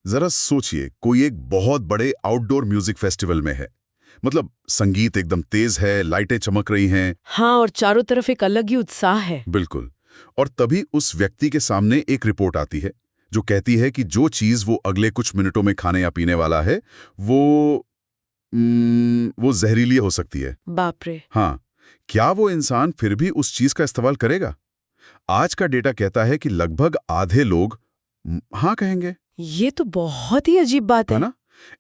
जरा सोचिए, कोई एक बहुत बड़े आउटडोर म्यूजिक फेस्टिवल में है। मतलब संगीत एकदम तेज है, लाइटें चमक रही हैं। हाँ, और चारों तरफ एक अलग ही उत्साह है। बिल्कुल। और तभी उस व्यक्ति के सामने एक रिपोर्ट आती है जो कहती है कि जो चीज वो अगले कुछ मिनटों में खाने या पीने वाला है वो जहरीली हो सकती है। बाप रे। हाँ, क्या वो इंसान फिर भी उस चीज का इस्तेमाल करेगा? आज का डेटा कहता है कि लगभग आधे लोग हाँ कहेंगे। ये तो बहुत ही अजीब बात है है। ना?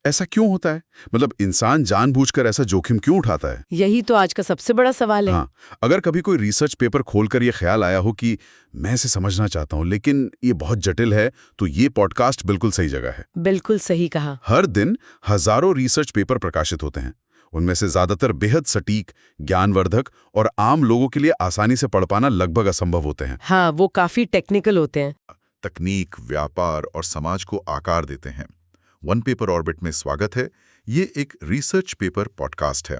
ऐसा क्यों होता है? मतलब इंसान जानबूझकर ऐसा जोखिम क्यों उठाता है? यही तो आज का सबसे बड़ा सवाल है। हाँ, अगर कभी कोई रिसर्च पेपर खोलकर ये ख्याल आया हो कि मैं इसे समझना चाहता हूँ लेकिन ये बहुत जटिल है, तो ये पॉडकास्ट बिल्कुल सही जगह है। बिल्कुल सही कहा। हर दिन हजारों रिसर्च पेपर प्रकाशित होते हैं। उनमें से ज्यादातर बेहद सटीक, ज्ञानवर्धक और आम लोगों के लिए आसानी से पढ़ पाना लगभग असंभव होते हैं। हाँ, वो काफी टेक्निकल होते हैं। तकनीक, व्यापार और समाज को आकार देते हैं। वन पेपर ऑर्बिट में स्वागत है। ये एक रिसर्च पेपर पॉडकास्ट है।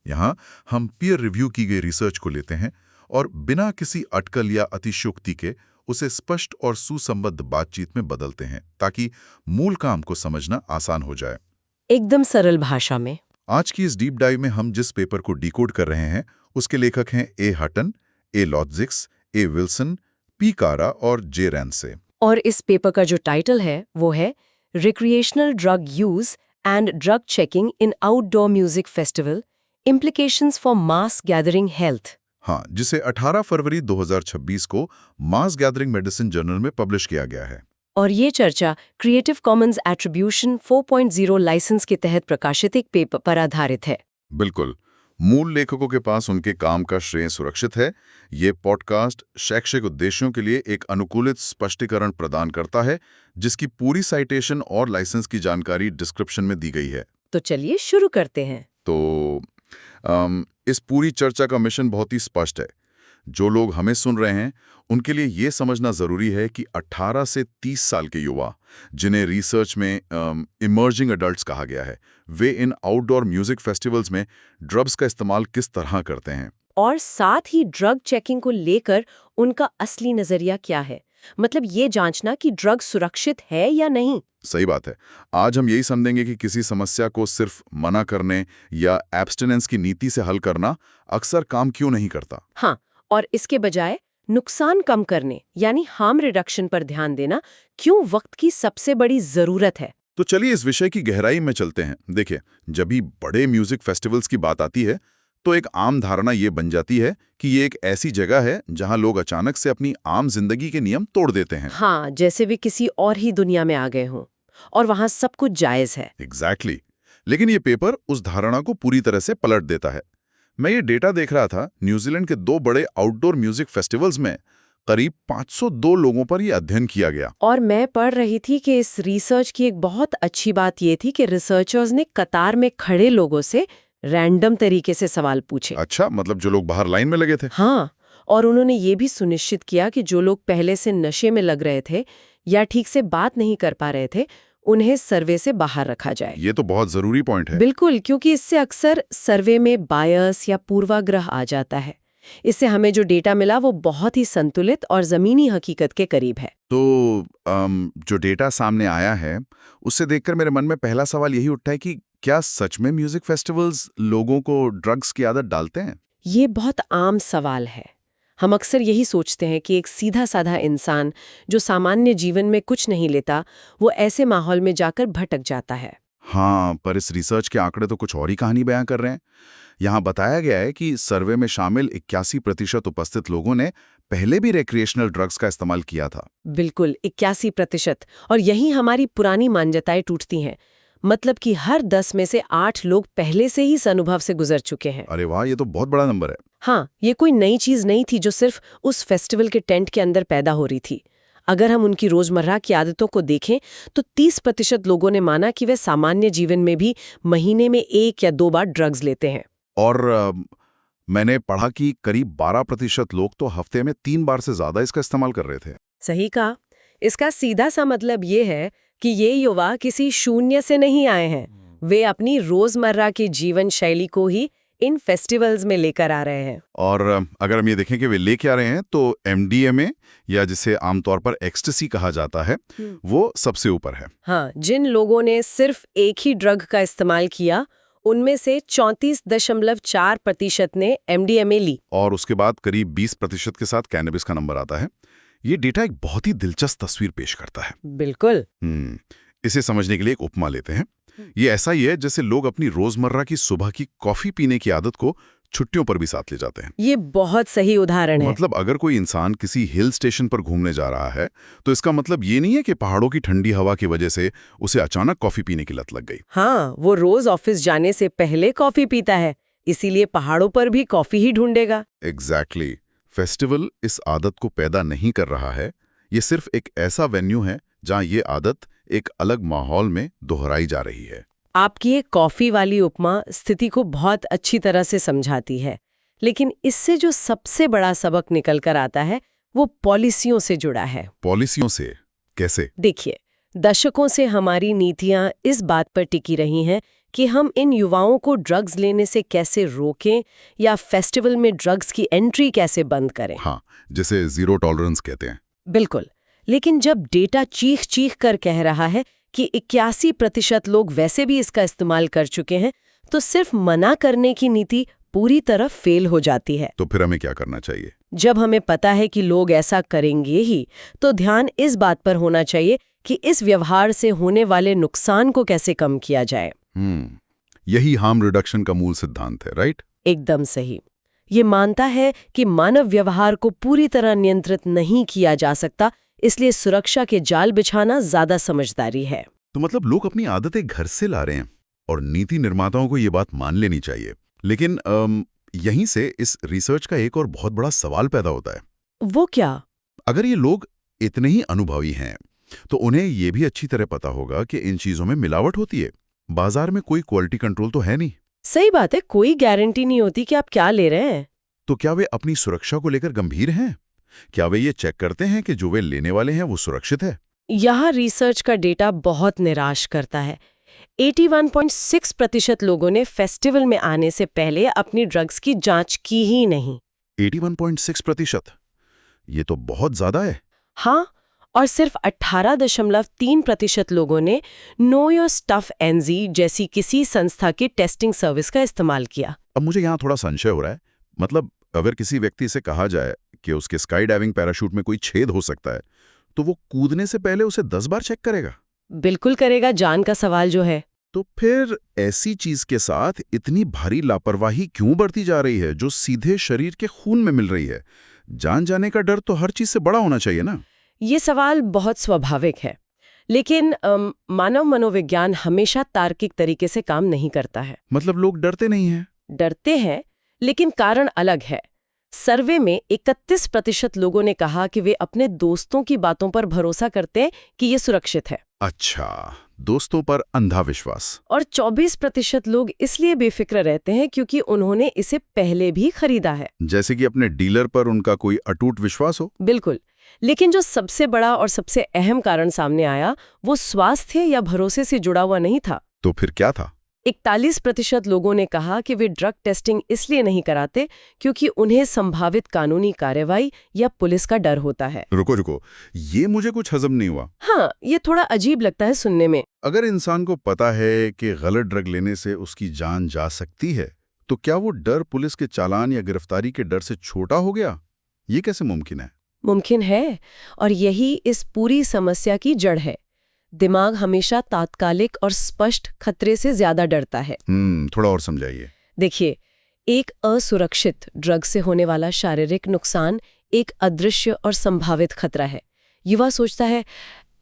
यहाँ हम पीयर रिव्यू की गई रिसर्च को लेते हैं और बिना किसी अटकल या अतिशयोक्ति के उसे स्पष्ट और सुसंबद्ध बातचीत में बदलते हैं ताकि मूल काम को समझना आसान हो जाए। एकदम सरल भाषा में। आज की इस डीप डाइव में हम जिस पेपर को डिकोड कर रहे हैं उसके लेखक हैं ए हटन, ए लॉजिक्स, ए विल्सन, पी कारा और जे रैंसे। और इस पेपर का जो टाइटल है वो है recreational drug use and drug checking in outdoor music festival, implications for mass gathering health. हाँ, जिसे 18 फरवरी 2026 को मास गैदरिंग मेडिसिन जर्नल में पब्लिश किया गया है। और ये चर्चा क्रिएटिव कॉमन्स एट्रीब्यूशन 4.0 लाइसेंस के तहत प्रकाशित एक पेपर पर आधारित है। बिल्कुल, मूल लेखकों के पास उनके काम का श्रेय सुरक्षित है। ये पॉडकास्ट शैक्षिक उद्देश्यों के लिए एक अनुकूलित स्पष्टीकरण प्रदान करता है, जिसकी पूरी साइटेशन और लाइसेंस की जानकारी डिस्क्रिप्शन में दी गई है। तो चलिए शुरू करते हैं। तो इस पूरी चर्चा का मिशन बहुत ही स्पष्ट है। जो लोग हमें सुन रहे हैं उनके लिए ये समझना जरूरी है कि 18 से 30 साल के युवा, जिन्हें रिसर्च में इमर्जिंग एडल्ट्स कहा गया है, वे इन आउटडोर म्यूजिक फेस्टिवल्स में ड्रग्स का इस्तेमाल किस तरह करते हैं। और साथ ही ड्रग चेकिंग को लेकर उनका असली नजरिया क्या है, मतलब ये जांचना कि ड्रग सुरक्षित है या नहीं। सही बात है। आज हम यही समझेंगे कि किसी समस्या को सिर्फ मना करने या एब्स्टिनेंस की नीति से हल करना अक्सर काम क्यों नहीं करता। हाँ, और इसके बजाय नुकसान कम करने यानी हार्म रिडक्शन पर ध्यान देना क्यों वक्त की सबसे बड़ी जरूरत है। तो चलिए इस विषय की गहराई में चलते हैं। देखिए, जब भी बड़े म्यूजिक फेस्टिवल्स की बात आती है तो एक आम धारणा ये बन जाती है कि ये एक ऐसी जगह है जहां लोग अचानक से अपनी आम जिंदगी के नियम तोड़ देते हैं। हाँ, जैसे वे किसी और ही दुनिया में आ गए हों और वहां सब कुछ जायज है। एग्जैक्टली। लेकिन ये पेपर उस धारणा को पूरी तरह से पलट देता है। मैं ये डेटा देख रहा था, न्यूजीलैंड के 2 बड़े आउटडोर म्यूजिक फेस्टिवल्स में करीब 502 लोगों पर यह अध्ययन किया गया। और मैं पढ़ रही थी कि इस रिसर्च की एक बहुत अच्छी बात ये थी कि रिसर्चर्स ने कतार में खड़े लोगों से रैंडम तरीके से सवाल पूछे। अच्छा, मतलब जो लोग बाहर लाइन में लगे थे। हाँ, और उन्होंने ये भी सुनिश्चित किया कि जो लोग पहले से नशे में लग रहे थे या ठीक से बात नहीं कर पा रहे थे, उन्हें सर्वे से बाहर रखा जाए। ये तो बहुत जरूरी पॉइंट है। बिल्कुल, क्योंकि इससे अक्सर सर्वे में बायस या पूर्वाग्रह आ जाता है। इससे हमें जो डेटा मिला वो बहुत ही संतुलित और जमीनी हकीकत के करीब है। तो जो डेटा सामने आया है उससे देखकर मेरे मन में पहला सवाल यही उठता है कि क्या सच में म्यूजिक फेस्टिवल्स लोगों को ड्रग्स की आदत डालते हैं? ये बहुत आम सवाल है। हम अक्सर यही सोचते हैं कि एक सीधा साधा इंसान जो सामान्य जीवन में कुछ नहीं लेता, वो ऐसे माहौल में जाकर भटक जाता है। हाँ, पर इस रिसर्च के आंकड़े तो कुछ और ही कहानी बयां कर रहे हैं। यहाँ बताया गया है कि सर्वे में शामिल 81% उपस्थित लोगों ने पहले भी रिक्रिएशनल ड्रग्स का इस्तेमाल किया था। बिल्कुल, 81%। और यही हमारी पुरानी मान्यताएं टूटती हैं। मतलब कि हर 10 में से 8 लोग पहले से ही इस अनुभव से गुजर चुके हैं। अरे वाह, ये तो बहुत बड़ा नंबर है। हाँ, ये कोई नई चीज नहीं थी जो सिर्फ उस फेस्टिवल के टेंट के अंदर पैदा हो रही थी। अगर हम उनकी रोजमर्रा की आदतों को देखें तो 30% लोगों ने माना कि वे सामान्य जीवन में भी महीने में 1 या 2 बार ड्रग्स लेते हैं। और मैंने पढ़ा कि करीब 12% लोग तो हफ्ते में 3 बार से ज्यादा इसका इस्तेमाल कर रहे थे। सही कहा। इसका सीधा सा मतलब ये है कि ये युवा किसी शून्य से नहीं आए हैं। वे अपनी रोजमर्रा की जीवन शैली को ही इन फेस्टिवल्स में लेकर आ रहे हैं। और अगर हम ये देखें कि वे ले क्या रहे हैं, तो MDMA या जिसे आमतौर पर एक्सटेसी कहा जाता है, वो सबसे ऊपर है। हाँ, जिन लोगों ने सिर्फ एक ही ड्रग का इस्तेमाल किया, उनमें से 34.4% ने MDMA ली। और उसके बाद करीब 20% के साथ कैनबिस का नंबर आता है। ये डेटा एक बहुत ही दिलचस्प तस्वीर पेश करता है। बिल्कुल। इसे समझने के लिए एक उपमा लेते हैं। ये ऐसा ही है जैसे लोग अपनी रोजमर्रा की सुबह की कॉफी पीने की आदत को छुट्टियों पर भी साथ ले जाते हैं। ये बहुत सही उदाहरण है। मतलब अगर कोई इंसान किसी हिल स्टेशन पर घूमने जा रहा है, तो इसका मतलब ये नहीं है कि पहाड़ों की ठंडी हवा की वजह से उसे अचानक कॉफी पीने की लत लग गई। हाँ, वो रोज ऑफिस जाने से पहले कॉफी पीता है, इसीलिए पहाड़ों पर भी कॉफी ही ढूंढेगा। एग्जैक्टली। फेस्टिवल इस आदत को पैदा नहीं कर रहा है, ये सिर्फ एक ऐसा वेन्यू है जहां ये आदत एक अलग माहौल में दोहराई जा रही है। आपकी ये कॉफी वाली उपमा स्थिति को बहुत अच्छी तरह से समझाती है, लेकिन इससे जो सबसे बड़ा सबक निकल कर आता है वो पॉलिसियों से जुड़ा है। पॉलिसियों से कैसे? देखिए, दशकों से हमारी नीतियां इस बात पर टिकी रही हैं कि हम इन युवाओं को ड्रग्स लेने से कैसे रोकें या फेस्टिवल में ड्रग्स की एंट्री कैसे बंद करें। हाँ, जिसे जीरो टॉलरेंस कहते हैं। बिल्कुल। लेकिन जब डेटा चीख चीख कर कह रहा है कि 81% लोग वैसे भी इसका इस्तेमाल कर चुके हैं, तो सिर्फ मना करने की नीति पूरी तरह फेल हो जाती है। तो फिर हमें क्या करना चाहिए? जब हमें पता है कि लोग ऐसा करेंगे ही, तो ध्यान इस बात पर होना चाहिए कि इस व्यवहार से होने वाले नुकसान को कैसे कम किया जाए। यही हार्म रिडक्शन का मूल सिद्धांत है, राइट? एकदम सही। ये मानता है कि मानव व्यवहार को पूरी तरह नियंत्रित नहीं किया जा सकता, इसलिए सुरक्षा के जाल बिछाना ज्यादा समझदारी है। तो मतलब लोग अपनी आदतें घर से ला रहे हैं और नीति निर्माताओं को ये बात मान लेनी चाहिए। लेकिन यहीं से इस रिसर्च का एक और बहुत बड़ा सवाल पैदा होता है। वो क्या? अगर ये लोग इतने ही अनुभवी हैं, तो उन्हें ये भी अच्छी तरह पता होगा कि इन चीजों में मिलावट होती है। बाजार में कोई क्वालिटी कंट्रोल तो है नहीं। सही बात है, कोई गारंटी नहीं होती कि आप क्या ले रहे हैं। तो क्या वे अपनी सुरक्षा को लेकर गंभीर हैं? क्या वे ये चेक करते हैं कि जो वे लेने वाले हैं वो सुरक्षित है? यहाँ रिसर्च का डेटा बहुत निराश करता है। 81.6% लोगों ने फेस्टिवल में आने से पहले अपनी ड्रग्स की जांच की ही नहीं। 81.6%? ये तो बहुत ज्यादा है। हाँ, और सिर्फ 18.3% लोगों ने नो योर स्टफ एनजी जैसी किसी संस्था की टेस्टिंग सर्विस का इस्तेमाल किया। अब मुझे यहाँ थोड़ा संशय हो रहा है। मतलब अगर किसी व्यक्ति से कहा जाए कि उसके स्काई डाइविंग पैराशूट में कोई छेद हो सकता है, तो वो कूदने से पहले उसे 10 बार चेक करेगा? बिल्कुल करेगा, जान का सवाल जो है। तो फिर ऐसी चीज के साथ इतनी भारी लापरवाही क्यों बढ़ती जा रही है, जो सीधे शरीर के खून में मिल रही है? जान जाने का डर तो हर चीज से बड़ा होना चाहिए ना? ये सवाल बहुत स्वाभाविक है, लेकिन मानव मनोविज्ञान हमेशा तार्किक तरीके से काम नहीं करता है। मतलब लोग डरते नहीं हैं? डरते हैं, लेकिन कारण अलग है। सर्वे में 31% लोगों ने कहा कि वे अपने दोस्तों की बातों पर भरोसा करते हैं कि ये सुरक्षित है। अच्छा, दोस्तों पर अंधा विश्वास। और 24% लोग इसलिए बेफिक्र रहते हैं क्योंकि उन्होंने इसे पहले भी खरीदा है। जैसे कि अपने डीलर पर उनका कोई अटूट विश्वास हो। बिल्कुल। लेकिन जो सबसे बड़ा और सबसे अहम कारण सामने आया, वो स्वास्थ्य या भरोसे से जुड़ा हुआ नहीं था। तो फिर क्या था? 41% लोगों ने कहा कि वे ड्रग टेस्टिंग इसलिए नहीं कराते क्योंकि उन्हें संभावित कानूनी कार्रवाई या पुलिस का डर होता है। रुको, ये मुझे कुछ हजम नहीं हुआ। हाँ, ये थोड़ा अजीब लगता है सुनने में। अगर इंसान को पता है कि गलत ड्रग लेने से उसकी जान जा सकती है, तो क्या वो डर पुलिस के चालान या गिरफ्तारी के डर से छोटा हो गया? ये कैसे मुमकिन है? मुमकिन है, और यही इस पूरी समस्या की जड़ है। दिमाग हमेशा तात्कालिक और स्पष्ट खतरे से ज्यादा डरता है। थोड़ा और समझाइए। देखिए, एक असुरक्षित ड्रग से होने वाला शारीरिक नुकसान एक अदृश्य और संभावित खतरा है। युवा सोचता है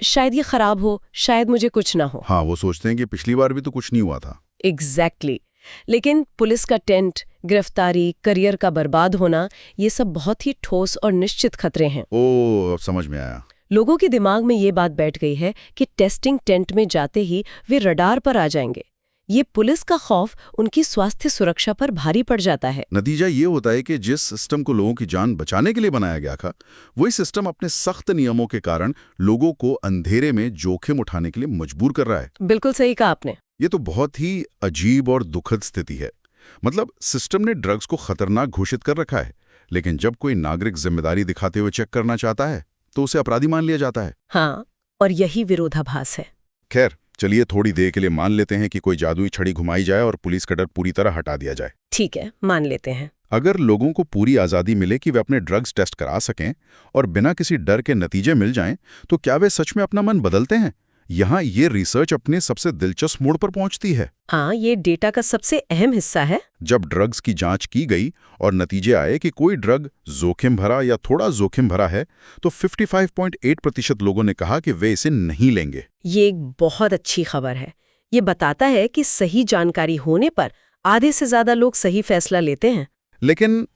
शायद ये खराब हो, शायद मुझे कुछ ना हो। हाँ, वो सोचते हैं कि पिछली बार भी तो कुछ नहीं हुआ था। एग्जैक्टली। लेकिन पुलिस का टेंट, गिरफ्तारी, करियर का बर्बाद होना, ये सब बहुत ही ठोस और निश्चित खतरे हैं। अब समझ में आया। लोगों के दिमाग में ये बात बैठ गई है कि टेस्टिंग टेंट में जाते ही वे रडार पर आ जाएंगे। ये पुलिस का खौफ उनकी स्वास्थ्य सुरक्षा पर भारी पड़ जाता है। नतीजा ये होता है कि जिस सिस्टम को लोगों की जान बचाने के लिए बनाया गया था, वही सिस्टम अपने सख्त नियमों के कारण लोगों को अंधेरे में जोखिम उठाने के लिए मजबूर कर रहा है। बिल्कुल सही कहा आपने। ये तो बहुत ही अजीब और दुखद स्थिति है। मतलब सिस्टम ने ड्रग्स को खतरनाक घोषित कर रखा है, लेकिन जब कोई नागरिक जिम्मेदारी दिखाते हुए चेक करना चाहता है तो उसे अपराधी मान लिया जाता है। हाँ, और यही विरोधाभास है। खैर, चलिए थोड़ी देर के लिए मान लेते हैं कि कोई जादुई छड़ी घुमाई जाए और पुलिस का डर पूरी तरह हटा दिया जाए। ठीक है, मान लेते हैं। अगर लोगों को पूरी आज़ादी मिले कि वे अपने ड्रग्स टेस्ट करा सकें और बिना किसी डर के नतीजे मिल जाएं, तो क्या वे सच में अपना मन बदलते हैं? यहाँ ये रिसर्च अपने सबसे दिलचस्प मोड़ पर पहुंचती है। हाँ, ये डेटा का सबसे अहम हिस्सा है। जब ड्रग्स की जांच की गई और नतीजे आए कि कोई ड्रग जोखिम भरा या थोड़ा जोखिम भरा है, तो 55.8% लोगों ने कहा कि वे इसे नहीं लेंगे। ये एक बहुत अच्छी खबर है। ये बताता है कि सही जानकारी होने पर आधे से ज्यादा लोग सही फैसला लेते हैं। लेकिन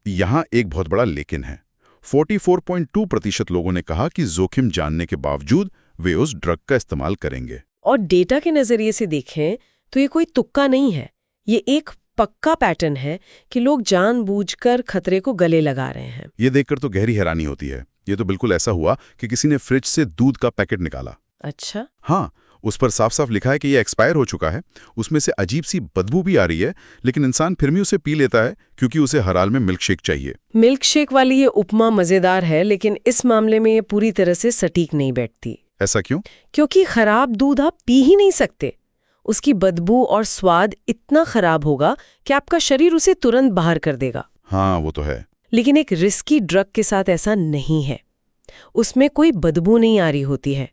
यहाँ एक बहुत बड़ा लेकिन है। 44.2% लोगों ने कहा कि जोखिम जानने के बावजूद वे उस ड्रग का इस्तेमाल करेंगे। और डेटा के नजरिए से देखें तो ये कोई तुक्का नहीं है। ये एक पक्का पैटर्न है कि लोग जानबूझकर खतरे को गले लगा रहे हैं। ये देखकर तो गहरी हैरानी होती है। ये तो बिल्कुल ऐसा हुआ कि किसी ने फ्रिज से दूध का पैकेट निकाला। अच्छा। हाँ, उस पर साफ साफ लिखा है कि यह एक्सपायर हो चुका है, उसमें से अजीब सी बदबू भी आ रही है, लेकिन इंसान फिर भी उसे पी लेता है क्योंकि उसे हर हाल में मिल्क शेक चाहिए। मिल्क शेक वाली ये उपमा मजेदार है, लेकिन इस मामले में ये पूरी तरह से सटीक नहीं बैठती। ऐसा क्यों? क्योंकि खराब दूध आप पी ही नहीं सकते। उसकी बदबू और स्वाद इतना खराब होगा कि आपका शरीर उसे तुरंत बाहर कर देगा। हाँ, वो तो है। लेकिन एक रिस्की ड्रग के साथ ऐसा नहीं है। उसमें कोई बदबू नहीं आ रही होती है,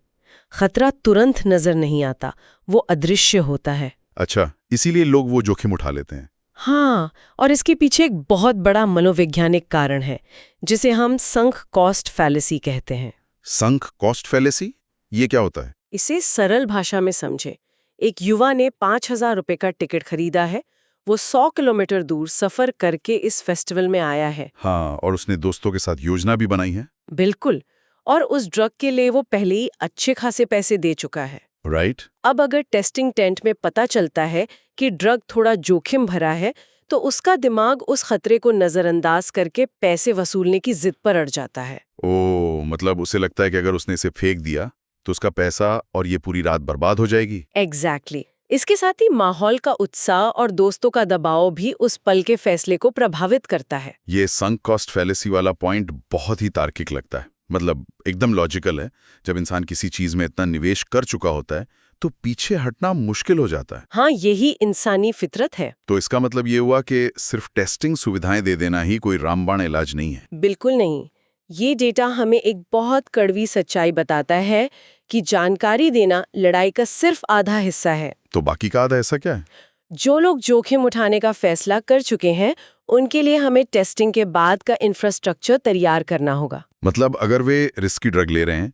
खतरा तुरंत नजर नहीं आता, वो अदृश्य होता है। अच्छा, इसीलिए लोग वो जोखिम उठा लेते हैं। हाँ, और इसके पीछे एक बहुत बड़ा मनोवैज्ञानिक कारण है, जिसे हम संक कॉस्ट फैलेसी कहते हैं। Sunk cost fallacy? ये क्या होता है? इसे सरल भाषा में समझे। एक युवा ने 5,000 रुपए का टिकट खरीदा है। वो 100 किलोमीटर दूर सफर करके इस फेस्टिवल में आया है। हाँ, और उसने दोस्तों के साथ योजना भी बनाई है। बिल्कुल। और उस ड्रग के लिए वो पहले ही अच्छे खासे पैसे दे चुका है। राइट। अब अगर टेस्टिंग टेंट में पता चलता है कि ड्रग थोड़ा जोखिम भरा है, तो उसका दिमाग उस खतरे को नजरअंदाज करके पैसे वसूलने की जिद पर अड़ जाता है। ओह, मतलब उसे लगता है कि अगर उसने इसे फेंक दिया तो उसका पैसा और ये पूरी रात बर्बाद हो जाएगी। एग्जैक्टली। इसके साथ ही माहौल का उत्साह और दोस्तों का दबाव भी उस पल के फैसले को प्रभावित करता है। ये संक कॉस्ट फैलेसी वाला पॉइंट बहुत ही तार्किक लगता है। मतलब एकदम लॉजिकल है। जब इंसान किसी चीज में इतना निवेश कर चुका होता है तो पीछे हटना मुश्किल हो जाता है। हाँ, यही इंसानी फितरत है। तो इसका मतलब ये हुआ कि सिर्फ टेस्टिंग सुविधाएं दे देना ही कोई रामबाण इलाज नहीं है। बिल्कुल नहीं। ये डेटा हमें एक बहुत कड़वी सच्चाई बताता है कि जानकारी देना लड़ाई का सिर्फ आधा हिस्सा है। तो बाकी का आधा ऐसा क्या है? जो लोग जोखिम उठाने का फैसला कर चुके हैं, उनके लिए हमें टेस्टिंग के बाद का इंफ्रास्ट्रक्चर तैयार करना होगा। मतलब अगर वे रिस्की ड्रग ले रहे हैं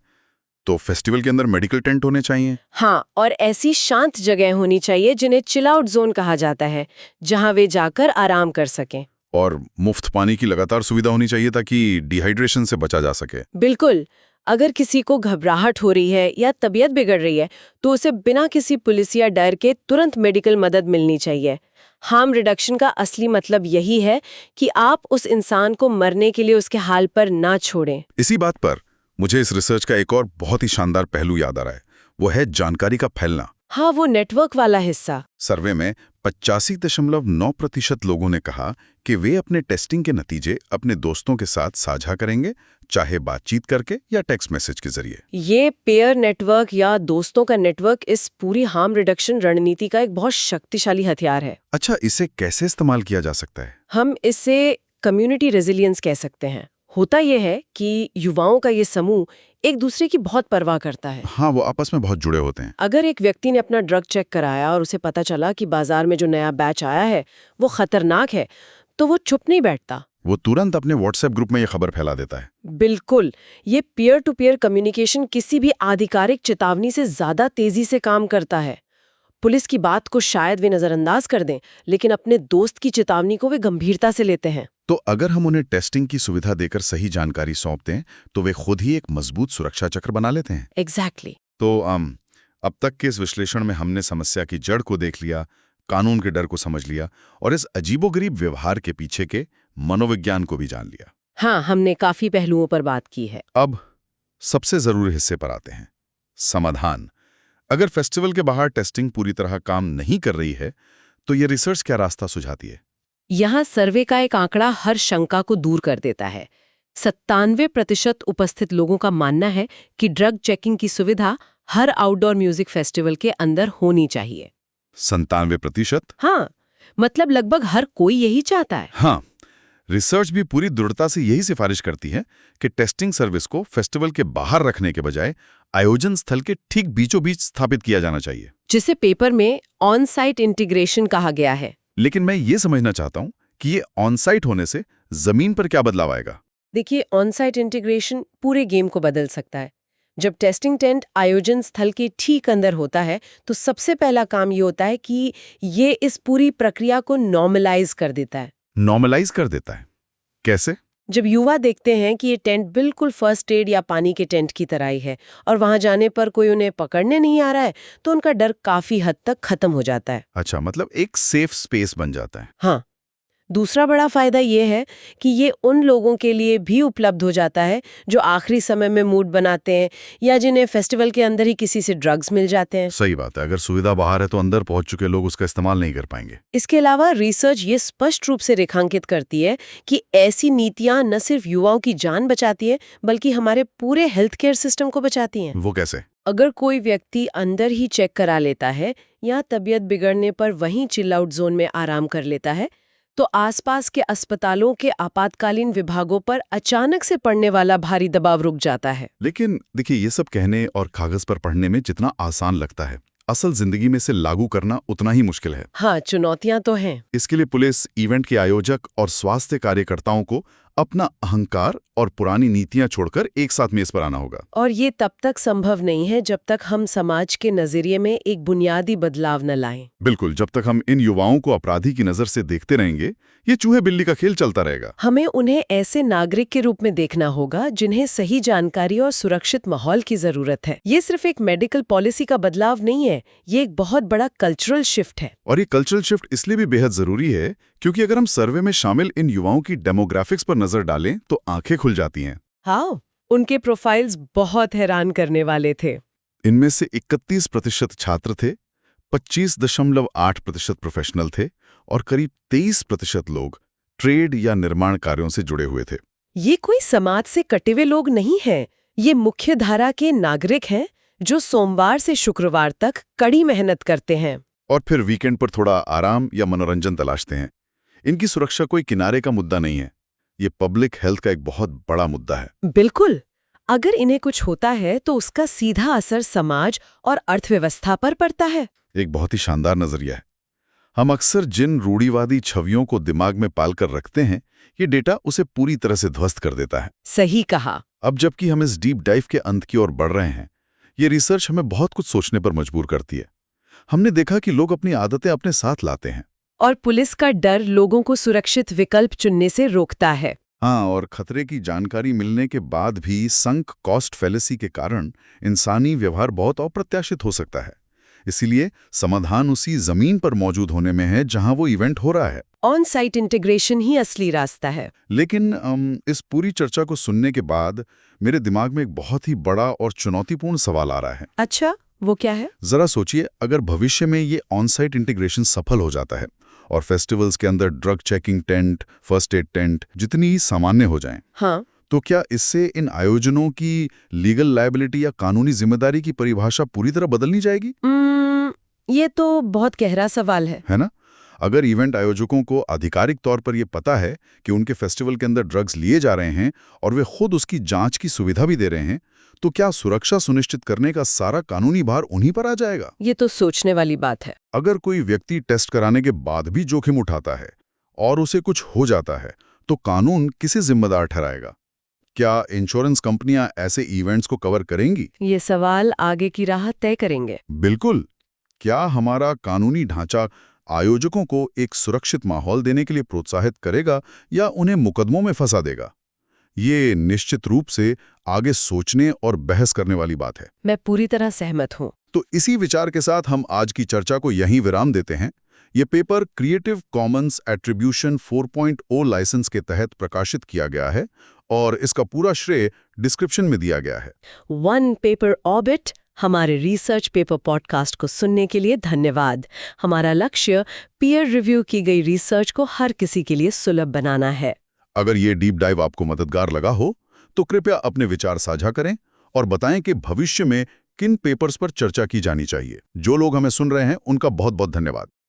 तो फेस्टिवल के अंदर मेडिकल टेंट होने चाहिए। हाँ, और ऐसी शांत जगह होनी चाहिए जिन्हें चिल आउट जोन कहा जाता है, जहां वे जाकर आराम कर सकें। और मुफ्त पानी की लगातार सुविधा होनी चाहिए ताकि डिहाइड्रेशन से बचा जा सके। बिल्कुल। अगर किसी को घबराहट हो रही है या तबीयत बिगड़ रही है, तो उसे बिना किसी पुलिस या डर के तुरंत मेडिकल मदद मिलनी चाहिए। हार्म रिडक्शन का असली मतलब यही है कि आप उस इंसान को मरने के लिए उसके हाल पर ना छोड़ें। इसी बात पर मुझे इस रिसर्च का एक और बहुत ही शानदार पहलू याद आ रहा है। वो है जानकारी का फैलना। हाँ, वो नेटवर्क वाला हिस्सा। सर्वे में 85.9% लोगों ने कहा कि वे अपने टेस्टिंग के नतीजे अपने दोस्तों के साथ साझा करेंगे, चाहे बातचीत करके या टेक्स्ट मैसेज के जरिए। ये पेयर नेटवर्क या दोस्तों का नेटवर्क इस पूरी हार्म रिडक्शन रणनीति का एक बहुत शक्तिशाली हथियार है। अच्छा, इसे कैसे इस्तेमाल किया जा सकता है? हम इसे कम्युनिटी रेजिलियंस कह सकते हैं। होता यह है कि युवाओं का ये समूह एक दूसरे की बहुत परवाह करता है। हाँ, वो आपस में बहुत जुड़े होते हैं। अगर एक व्यक्ति ने अपना ड्रग चेक कराया और उसे पता चला कि बाजार में जो नया बैच आया है वो खतरनाक है, तो वो चुप नहीं बैठता। वो तुरंत अपने व्हाट्सएप ग्रुप में ये खबर फैला देता है। बिल्कुल। ये पीयर टू पीयर कम्युनिकेशन किसी भी आधिकारिक चेतावनी से ज्यादा तेजी से काम करता है। पुलिस की बात को शायद वे नजरअंदाज कर दें, लेकिन अपने दोस्त की चेतावनी को वे गंभीरता से लेते हैं। तो अगर हम उन्हें टेस्टिंग की सुविधा देकर सही जानकारी सौंप दें तो वे खुद ही एक मजबूत सुरक्षा चक्र बना लेते हैं। एग्जैक्टली। तो अब तक के इस विश्लेषण में हमने समस्या की जड़ को देख लिया, कानून के डर को समझ लिया और इस अजीबोगरीब व्यवहार के पीछे के मनोविज्ञान को भी जान लिया। हाँ, हमने काफी पहलुओं पर बात की है। अब सबसे जरूरी हिस्से पर आते हैं, समाधान। अगर फेस्टिवल के बाहर टेस्टिंग पूरी तरह काम नहीं कर रही है तो ये रिसर्च क्या रास्ता सुझाती है? यहाँ सर्वे का एक आंकड़ा हर शंका को दूर कर देता है। 97% उपस्थित लोगों का मानना है कि ड्रग चेकिंग की सुविधा हर आउटडोर म्यूजिक फेस्टिवल के अंदर होनी चाहिए। 97%? हाँ, मतलब लगभग हर कोई यही चाहता है। हाँ, रिसर्च भी पूरी दृढ़ता से यही सिफारिश करती है कि टेस्टिंग सर्विस को फेस्टिवल के बाहर रखने के बजाय आयोजन स्थल के ठीक बीचों बीच स्थापित किया जाना चाहिए, जिसे पेपर में ऑन साइट इंटीग्रेशन कहा गया है। लेकिन मैं ये समझना चाहता हूँ कि ये ऑन साइट होने से जमीन पर क्या बदलाव आएगा? देखिए, ऑन साइट इंटीग्रेशन पूरे गेम को बदल सकता है। जब टेस्टिंग टेंट आयोजन स्थल के ठीक अंदर होता है तो सबसे पहला काम ये होता है कि ये इस पूरी प्रक्रिया को नॉर्मलाइज कर देता है। नॉर्मलाइज कर देता है? कैसे? जब युवा देखते हैं कि ये टेंट बिल्कुल फर्स्ट एड या पानी के टेंट की तरह ही है और वहां जाने पर कोई उन्हें पकड़ने नहीं आ रहा है, तो उनका डर काफी हद तक खत्म हो जाता है। अच्छा, मतलब एक सेफ स्पेस बन जाता है। हाँ, दूसरा बड़ा फायदा ये है कि ये उन लोगों के लिए भी उपलब्ध हो जाता है जो आखिरी समय में मूड बनाते हैं या जिन्हें फेस्टिवल के अंदर ही किसी से ड्रग्स मिल जाते हैं। सही बात है, अगर सुविधा बाहर है तो अंदर पहुंच चुके लोग उसका इस्तेमाल नहीं कर पाएंगे। इसके अलावा रिसर्च ये स्पष्ट रूप से रेखांकित करती है कि ऐसी नीतियां न सिर्फ युवाओं की जान बचाती है बल्कि हमारे पूरे हेल्थ केयर सिस्टम को बचाती हैं। वो कैसे? अगर कोई व्यक्ति अंदर ही चेक करा लेता है या तबीयत बिगड़ने पर वहीं चिल आउट जोन में आराम कर लेता है, तो आसपास के अस्पतालों के आपातकालीन विभागों पर अचानक से पड़ने वाला भारी दबाव रुक जाता है। लेकिन देखिए, ये सब कहने और कागज पर पढ़ने में जितना आसान लगता है, असल जिंदगी में से लागू करना उतना ही मुश्किल है। हाँ, चुनौतियां तो हैं। इसके लिए पुलिस, इवेंट के आयोजक और स्वास्थ्य कार्यकर्ताओं को अपना अहंकार और पुरानी नीतियां छोड़कर एक साथ मेज पर आना होगा। और ये तब तक संभव नहीं है जब तक हम समाज के नजरिए में एक बुनियादी बदलाव न लाएं। बिल्कुल, जब तक हम इन युवाओं को अपराधी की नजर से देखते रहेंगे, ये चूहे बिल्ली का खेल चलता रहेगा। हमें उन्हें ऐसे नागरिक के रूप में देखना होगा जिन्हें सही जानकारी और सुरक्षित माहौल की जरूरत है। ये सिर्फ एक मेडिकल पॉलिसी का बदलाव नहीं है, ये एक बहुत बड़ा कल्चरल शिफ्ट है। और ये कल्चरल शिफ्ट इसलिए भी बेहद जरूरी है क्योंकि अगर हम सर्वे में शामिल इन युवाओं की डेमोग्राफिक्स पर नजर डालें तो आंखें खुल जाती हैं। हाँ, उनके प्रोफाइल्स बहुत हैरान करने वाले थे। इनमें से 31% छात्र थे, 25.8% प्रोफेशनल थे और करीब 23% लोग ट्रेड या निर्माण कार्यों से जुड़े हुए थे। ये कोई समाज से कटे हुए लोग नहीं हैं, ये मुख्य धारा के नागरिक हैं जो सोमवार से शुक्रवार तक कड़ी मेहनत करते हैं और फिर वीकेंड पर थोड़ा आराम या मनोरंजन तलाशते हैं। इनकी सुरक्षा कोई किनारे का मुद्दा नहीं है, ये पब्लिक हेल्थ का एक बहुत बड़ा मुद्दा है। बिल्कुल, अगर इन्हें कुछ होता है तो उसका सीधा असर समाज और अर्थव्यवस्था पर पड़ता है। एक बहुत ही शानदार नजरिया है। हम अक्सर जिन रूढ़िवादी छवियों को दिमाग में पालकर रखते हैं, ये डेटा उसे पूरी तरह से ध्वस्त कर देता है। सही कहा। अब जबकि हम इस डीप डाइव के अंत की ओर बढ़ रहे हैं, ये रिसर्च हमें बहुत कुछ सोचने पर मजबूर करती है। हमने देखा कि लोग अपनी आदतें अपने साथ लाते हैं और पुलिस का डर लोगों को सुरक्षित विकल्प चुनने से रोकता है। हाँ, और खतरे की जानकारी मिलने के बाद भी संक कॉस्ट फैलेसी के कारण इंसानी व्यवहार बहुत अप्रत्याशित हो सकता है। इसीलिए समाधान उसी जमीन पर मौजूद होने में है जहां वो इवेंट हो रहा है। ऑन साइट इंटीग्रेशन ही असली रास्ता है। लेकिन इस पूरी चर्चा को सुनने के बाद मेरे दिमाग में एक बहुत ही बड़ा और चुनौतीपूर्ण सवाल आ रहा है। अच्छा, वो क्या है? जरा सोचिए, अगर भविष्य में ये ऑन साइट इंटीग्रेशन सफल हो जाता है और फेस्टिवल्स के अंदर drug checking tent, first aid tent जितनी ही सामान्य हो जाएं, हाँ, तो क्या इससे इन आयोजनों की लीगल लायबिलिटी या कानूनी जिम्मेदारी की परिभाषा पूरी तरह बदलनी जाएगी? ये तो बहुत गहरा सवाल है ना? अगर इवेंट आयोजकों को आधिकारिक तौर पर यह पता है कि उनके फेस्टिवल के अंदर ड्रग्स लिए जा रहे हैं और वे खुद उसकी जांच की सुविधा भी दे रहे हैं, तो क्या सुरक्षा सुनिश्चित करने का सारा कानूनी भार उन्हीं पर आ जाएगा? ये तो सोचने वाली बात है। अगर कोई व्यक्ति टेस्ट कराने के बाद भी जोखिम उठाता है और उसे कुछ हो जाता है, तो कानून किसे जिम्मेदार ठहराएगा? क्या इंश्योरेंस कंपनियां ऐसे इवेंट्स को कवर करेंगी? ये सवाल आगे की राह तय करेंगे। बिल्कुल। क्या हमारा कानूनी ढांचा आयोजकों को एक सुरक्षित माहौल देने के लिए प्रोत्साहित करेगा या उन्हें मुकदमों में फंसा देगा? ये निश्चित रूप से आगे सोचने और बहस करने वाली बात है। मैं पूरी तरह सहमत हूँ। तो इसी विचार के साथ हम आज की चर्चा को यहीं विराम देते हैं। ये paper creative commons attribution 4.0 license के तहत प्रकाशित किया गया है और इसका पूरा श्रेय डिस्क्रिप्शन में दिया गया है। वन पेपर ऑर्बिट हमारे रिसर्च पेपर पॉडकास्ट को सुनने के लिए धन्यवाद। हमारा लक्ष्य पीयर रिव्यू की गई रिसर्च को हर किसी के लिए सुलभ बनाना है। अगर ये डीप डाइव आपको मददगार लगा हो तो कृपया अपने विचार साझा करें और बताएं कि भविष्य में किन पेपर्स पर चर्चा की जानी चाहिए। जो लोग हमें सुन रहे हैं उनका बहुत बहुत धन्यवाद।